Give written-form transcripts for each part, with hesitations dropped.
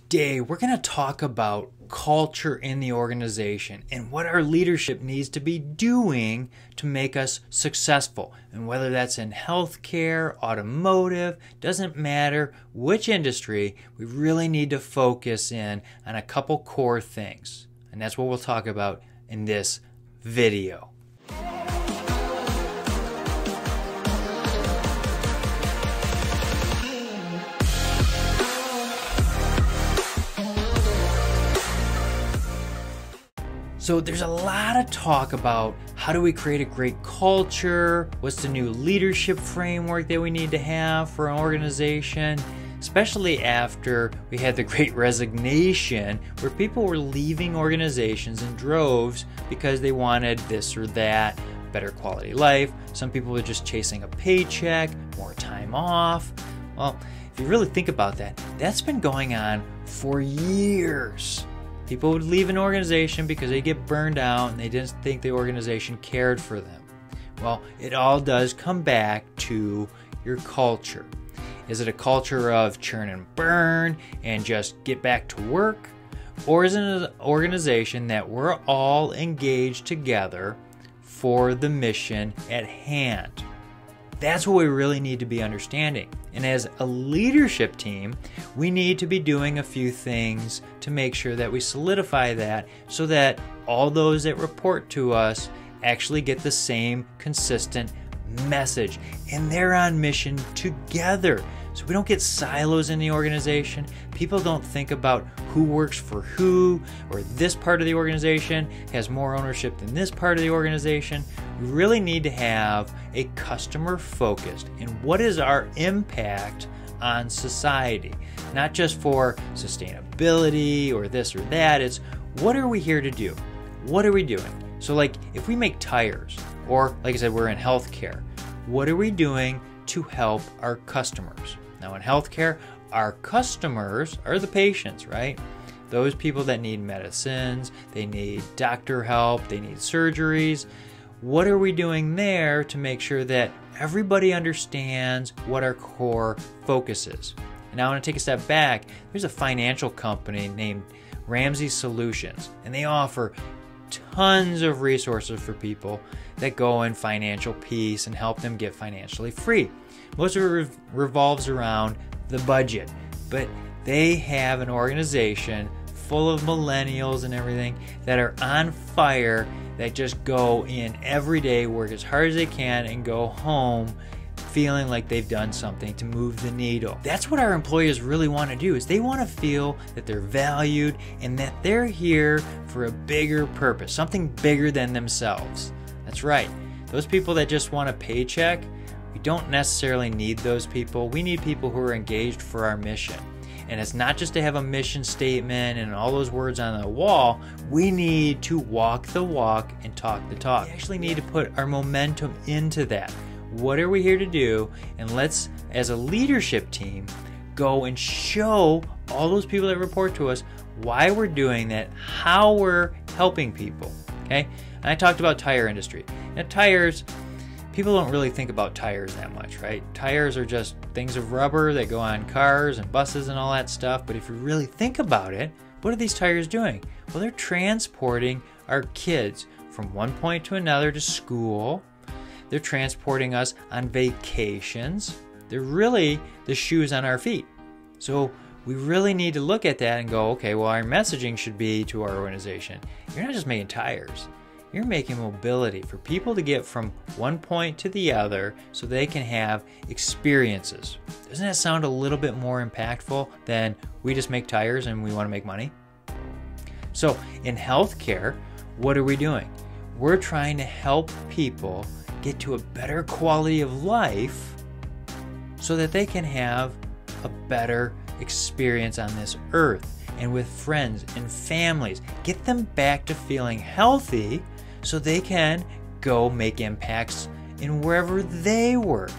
Today, we're going to talk about culture in the organization and what our leadership needs to be doing to make us successful. And whether that's in healthcare, automotive, doesn't matter which industry, we really need to focus in on a couple core things. And that's what we'll talk about in this video. So there's a lot of talk about how do we create a great culture, what's the new leadership framework that we need to have for an organization, especially after we had the Great Resignation where people were leaving organizations in droves because they wanted this or that, better quality life. Some people were just chasing a paycheck, more time off. Well, if you really think about that, that's been going on for years. People would leave an organization because they get burned out and they didn't think the organization cared for them. Well, it all does come back to your culture. Is it a culture of churn and burn and just get back to work? Or is it an organization that we're all engaged together for the mission at hand? That's what we really need to be understanding. And as a leadership team, we need to be doing a few things to make sure that we solidify that so that all those that report to us actually get the same consistent message and they're on mission together. So we don't get silos in the organization. People don't think about who works for who, or this part of the organization has more ownership than this part of the organization. We really need to have a customer focused and what is our impact on society, not just for sustainability or this or that. It's what are we here to do? What are we doing? So like if we make tires, or like I said, we're in healthcare, what are we doing to help our customers? Now in healthcare, our customers are the patients, right? Those people that need medicines, they need doctor help, they need surgeries. What are we doing there to make sure that everybody understands what our core focus is? And now I want to take a step back. There's a financial company named Ramsey Solutions, and they offer tons of resources for people that go in financial peace and help them get financially free. Most of it revolves around the budget, but they have an organization full of millennials and everything that are on fire, that just go in every day, work as hard as they can, and go home feeling like they've done something to move the needle. That's what our employees really want to do, is they want to feel that they're valued and that they're here for a bigger purpose, something bigger than themselves. That's right. Those people that just want a paycheck, we don't necessarily need those people. We need people who are engaged for our mission. And it's not just to have a mission statement and all those words on the wall. We need to walk the walk and talk the talk. We actually need to put our momentum into that. What are we here to do? And let's, as a leadership team, go and show all those people that report to us why we're doing that, how we're helping people. Okay? And I talked about tire industry. Now tires, people don't really think about tires that much, right? Tires are just things of rubber that go on cars and buses and all that stuff. But if you really think about it, what are these tires doing? Well, they're transporting our kids from one point to another to school. They're transporting us on vacations. They're really the shoes on our feet. So we really need to look at that and go, okay, well, our messaging should be to our organization. You're not just making tires. You're making mobility for people to get from one point to the other so they can have experiences. Doesn't that sound a little bit more impactful than we just make tires and we want to make money? So in healthcare, what are we doing? We're trying to help people get to a better quality of life so that they can have a better experience on this earth and with friends and families. Get them back to feeling healthy so they can go make impacts in wherever they work.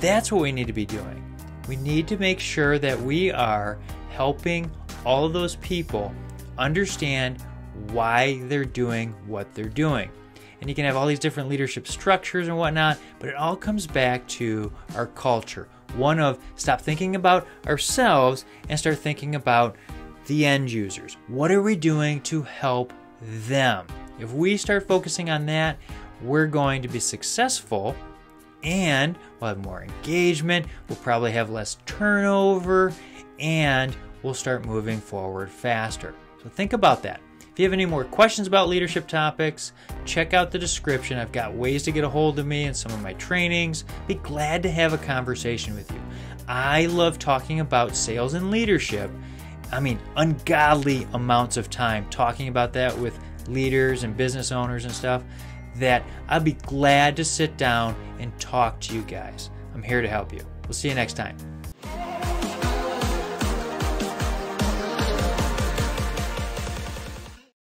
That's what we need to be doing. We need to make sure that we are helping all of those people understand why they're doing what they're doing. And you can have all these different leadership structures and whatnot, but it all comes back to our culture. One of stop thinking about ourselves and start thinking about the end users. What are we doing to help them? If we start focusing on that, we're going to be successful and we'll have more engagement, we'll probably have less turnover, and we'll start moving forward faster. So think about that. If you have any more questions about leadership topics, check out the description. I've got ways to get a hold of me in some of my trainings. Be glad to have a conversation with you. I love talking about sales and leadership. I mean, ungodly amounts of time talking about that with leaders and business owners and stuff, that I'll be glad to sit down and talk to you guys. I'm here to help you. We'll see you next time.